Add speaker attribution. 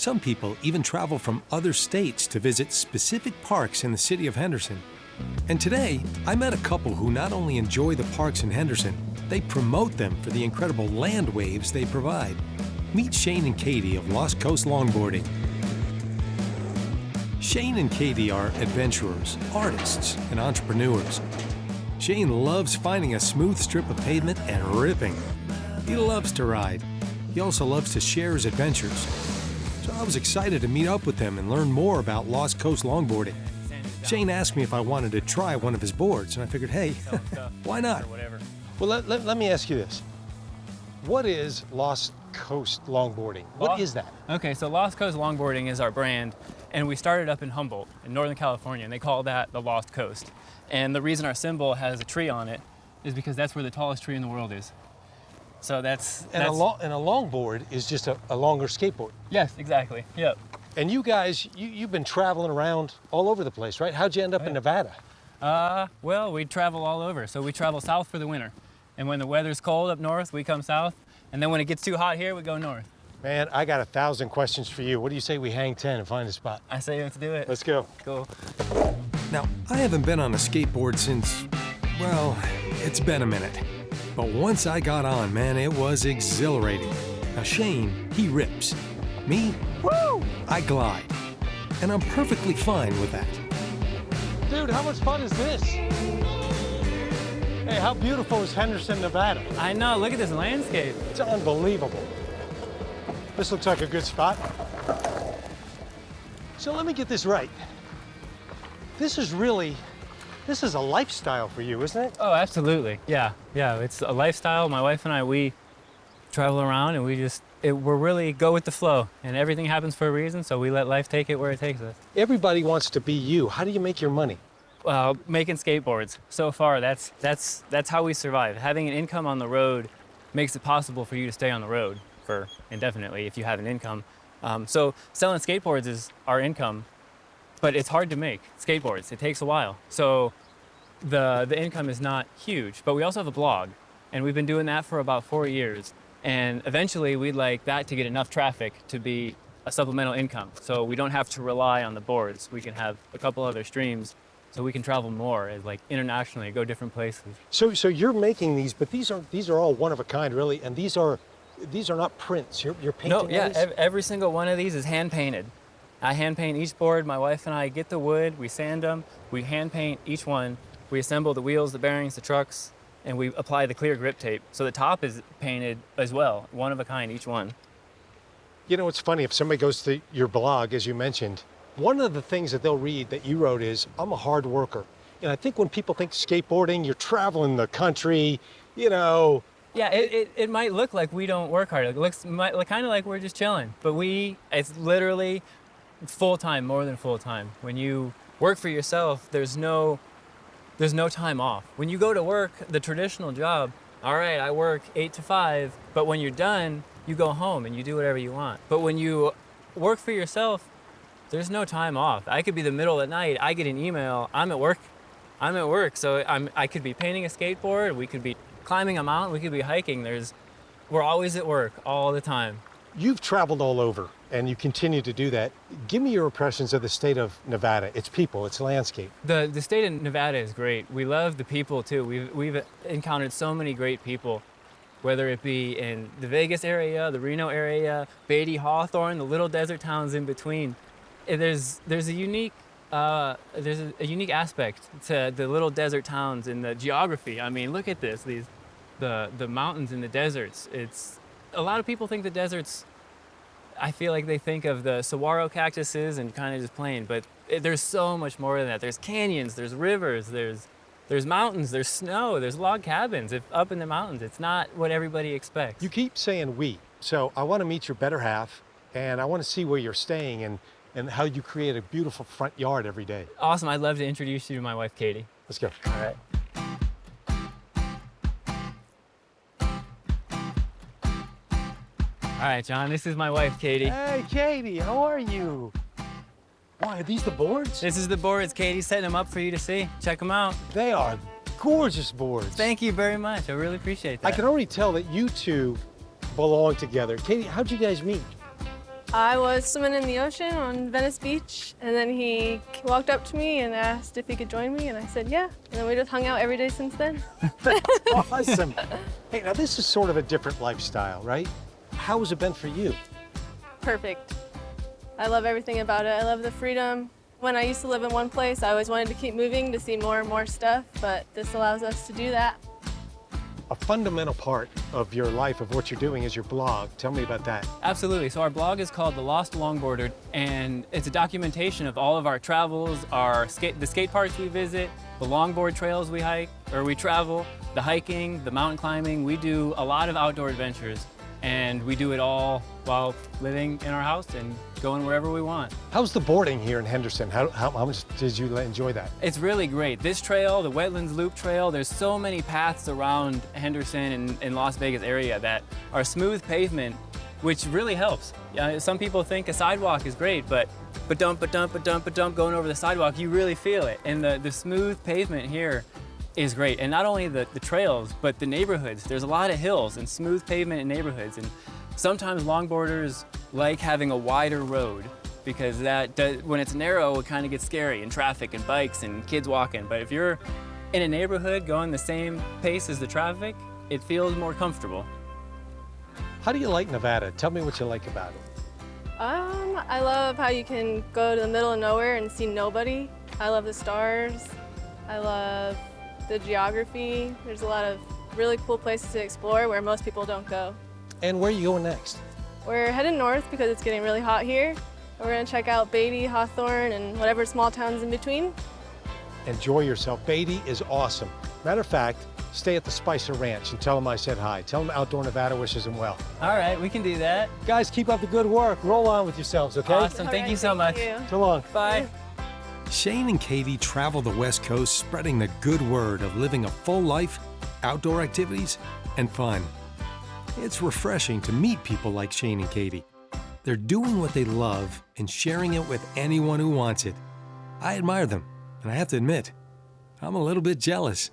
Speaker 1: Some people even travel from other states to visit specific parks in the city of Henderson. And today, I met a couple who not only enjoy the parks in Henderson, they promote them for the incredible land waves they provide. Meet Shane and Katie of Lost Coast Longboarding. Shane and Katie are adventurers, artists, and entrepreneurs. Shane loves finding a smooth strip of pavement and ripping. He loves to ride. He also loves to share his adventures. So I was excited to meet up with him and learn more about Lost Coast Longboarding. Shane asked me if I wanted to try one of his boards, and I figured, hey, why not? Well, let me ask you this. What is Lost Coast Longboarding? What is that?
Speaker 2: Okay, so Lost Coast Longboarding is our brand, and we started up in Humboldt, in Northern California, and they call that the Lost Coast. And the reason our symbol has a tree on it is because that's where the tallest tree in the world is. So that's
Speaker 1: a longboard is just a longer skateboard.
Speaker 2: Yes, exactly. Yep.
Speaker 1: And you guys, you've been traveling around all over the place, right? How'd you end up in Nevada?
Speaker 2: Well, we travel all over. So we travel south for the winter. And when the weather's cold up north, we come south. And then when it gets too hot here, we go north.
Speaker 1: Man, I got 1,000 questions for you. What do you say we hang 10 and find a spot?
Speaker 2: I say let's do it.
Speaker 1: Let's go.
Speaker 2: Cool.
Speaker 1: Now, I haven't been on a skateboard since, well, it's been a minute. But once I got on, man, it was exhilarating. Now, Shane, he rips. Me, woo, I glide. And I'm perfectly fine with that. Dude, how much fun is this? Hey, how beautiful is Henderson, Nevada?
Speaker 2: I know, look at this landscape.
Speaker 1: It's unbelievable. This looks like a good spot. So let me get this right. This is a lifestyle for you, isn't it?
Speaker 2: Oh, absolutely. Yeah, it's a lifestyle. My wife and I, we travel around and we're really go with the flow, and everything happens for a reason, so we let life take it where it takes us.
Speaker 1: Everybody wants to be you. How do you make your money?
Speaker 2: Well, making skateboards. So far, that's how we survive. Having an income on the road makes it possible for you to stay on the road for indefinitely if you have an income. So selling skateboards is our income, but it's hard to make skateboards. It takes a while. So the income is not huge, but we also have a blog, and we've been doing that for about 4 years. And eventually we'd like that to get enough traffic to be a supplemental income. So we don't have to rely on the boards. We can have a couple other streams so we can travel more, like internationally, go different places.
Speaker 1: So you're making these, but these are all one of a kind, really, and these are not prints. You're painting.
Speaker 2: No, yeah, every single one of these is hand painted. I hand paint each board. My wife and I get the wood, we sand them, we hand paint each one, we assemble the wheels, the bearings, the trucks, and we apply the clear grip tape. So the top is painted as well, one of a kind, each one.
Speaker 1: You know, it's funny, if somebody goes to your blog, as you mentioned, one of the things that they'll read that you wrote is, I'm a hard worker. And I think when people think skateboarding, you're traveling the country, you know.
Speaker 2: Yeah, it might look like we don't work hard. It looks kind of like we're just chilling, but it's literally full-time, more than full-time. When you work for yourself, there's no time off. When you go to work, the traditional job, all right, I work 8 to 5, but when you're done, you go home and you do whatever you want. But when you work for yourself, there's no time off. I could be the middle of the night, I get an email, I'm at work, so I could be painting a skateboard, we could be climbing a mountain, we could be hiking. We're always at work all the time.
Speaker 1: You've traveled all over and you continue to do that. Give me your impressions of the state of Nevada, its people, its landscape.
Speaker 2: The state of Nevada is great. We love the people too. We've encountered so many great people, whether it be in the Vegas area, the Reno area, Beatty, Hawthorne, the little desert towns in between. There's a unique aspect to the little desert towns in the geography. I mean, look at this, the mountains and the deserts. A lot of people think the deserts, I feel like they think of the saguaro cactuses and kind of just plain, but there's so much more than that. There's canyons, there's rivers, there's mountains, there's snow, there's log cabins up in the mountains. It's not what everybody expects.
Speaker 1: You keep saying we, so I want to meet your better half, and I want to see where you're staying and how you create a beautiful front yard every day.
Speaker 2: Awesome, I'd love to introduce you to my wife, Katie.
Speaker 1: Let's go.
Speaker 2: All right. All right, John, this is my wife, Katie.
Speaker 1: Hey, Katie, how are you? Why, are these the boards?
Speaker 2: This is the boards. Katie's setting them up for you to see. Check them out.
Speaker 1: They are gorgeous boards.
Speaker 2: Thank you very much. I really appreciate that.
Speaker 1: I can already tell that you two belong together. Katie, how'd you guys meet?
Speaker 3: I was swimming in the ocean on Venice Beach, and then he walked up to me and asked if he could join me, and I said yeah. And then we just hung out every day since then.
Speaker 1: Awesome. Hey, now this is sort of a different lifestyle, right? How has it been for you?
Speaker 3: Perfect. I love everything about it. I love the freedom. When I used to live in one place, I always wanted to keep moving to see more and more stuff, but this allows us to do that.
Speaker 1: A fundamental part of your life, of what you're doing, is your blog. Tell me about that.
Speaker 2: Absolutely. So our blog is called The Lost Longboarder, and it's a documentation of all of our travels, the skate parks we visit, the longboard trails we hike or we travel, the hiking, the mountain climbing. We do a lot of outdoor adventures, and we do it all while living in our house and going wherever we want.
Speaker 1: How's the boarding here in Henderson? How much did you enjoy that?
Speaker 2: It's really great. This trail, the Wetlands Loop Trail, there's so many paths around Henderson and Las Vegas area that are smooth pavement, which really helps. Some people think a sidewalk is great, but dump going over the sidewalk, you really feel it. And the smooth pavement here is great. And not only the trails, but the neighborhoods. There's a lot of hills and smooth pavement in neighborhoods. And sometimes longboarders like having a wider road because when it's narrow, it kind of gets scary, and traffic and bikes and kids walking. But if you're in a neighborhood going the same pace as the traffic, it feels more comfortable.
Speaker 1: How do you like Nevada? Tell me what you like about it.
Speaker 3: I love how you can go to the middle of nowhere and see nobody. I love the stars. I love the geography. There's a lot of really cool places to explore where most people don't go.
Speaker 1: And where are you going next?
Speaker 3: We're heading north because it's getting really hot here. We're gonna check out Beatty, Hawthorne, and whatever small towns in between.
Speaker 1: Enjoy yourself. Beatty is awesome. Matter of fact, stay at the Spicer Ranch and tell them I said hi. Tell them Outdoor Nevada wishes them well.
Speaker 2: All right, we can do that.
Speaker 1: Guys, keep up the good work. Roll on with yourselves, okay?
Speaker 2: Awesome, thank you so much.
Speaker 1: So long.
Speaker 2: Bye.
Speaker 1: Shane and Katie travel the West Coast spreading the good word of living a full life, outdoor activities, and fun. It's refreshing to meet people like Shane and Katie. They're doing what they love and sharing it with anyone who wants it. I admire them, and I have to admit, I'm a little bit jealous.